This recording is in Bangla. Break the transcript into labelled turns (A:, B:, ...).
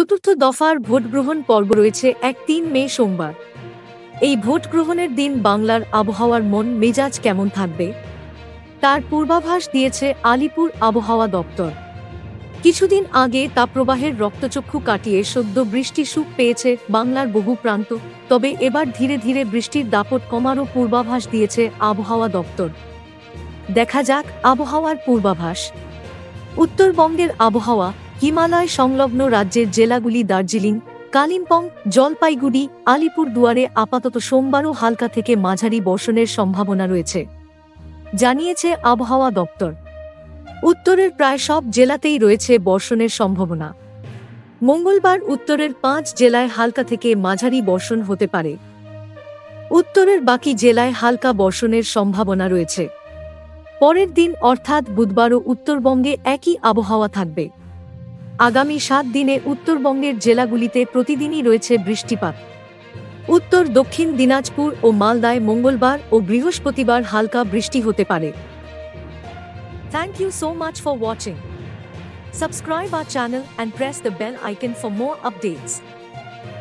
A: চতুর্থ দফার ভোটগ্রহণ পর্ব রয়েছে ৩ মে সোমবার। এই ভোট গ্রহণের দিন বাংলার আবহাওয়ার মন মেজাজ কেমন থাকবে তার পূর্বাভাস দিয়েছে আলিপুর আবহাওয়া দপ্তর। কিছুদিন আগে তাপপ্রবাহের রক্তচক্ষু কাটিয়ে সদ্য বৃষ্টি সুখ পেয়েছে বাংলার বহু প্রান্ত, তবে এবার ধীরে ধীরে বৃষ্টির দাপট কমারও পূর্বাভাস দিয়েছে আবহাওয়া দপ্তর। দেখা যাক আবহাওয়ার পূর্বাভাস। উত্তরবঙ্গের আবহাওয়া। হিমালয় সংলগ্ন রাজ্যের জেলাগুলি দার্জিলিং, কালিম্পং, জলপাইগুড়ি, আলিপুরদুয়ারে আপাতত সোমবারও হালকা থেকে মাঝারি বর্ষণের সম্ভাবনা রয়েছে, জানিয়েছে আবহাওয়া দপ্তর। উত্তরের প্রায় সব জেলাতেই রয়েছে বর্ষণের সম্ভাবনা। মঙ্গলবার উত্তরের ৫ জেলায় হালকা থেকে মাঝারি বর্ষণ হতে পারে। উত্তরের বাকি জেলায় হালকা বর্ষণের সম্ভাবনা রয়েছে। পরের দিন অর্থাৎ বুধবারও উত্তরবঙ্গে একই আবহাওয়া থাকবে। আগামী ৭ দিনে উত্তরবঙ্গের জেলাগুলিতে প্রতিদিনই রয়েছে বৃষ্টিপাত। উত্তর দক্ষিণ দিনাজপুর ও মালদায় মঙ্গলবার ও বৃহস্পতিবার হালকা বৃষ্টি হতে পারে। Thank you so much for watching. Subscribe our channel and press the bell icon for more updates.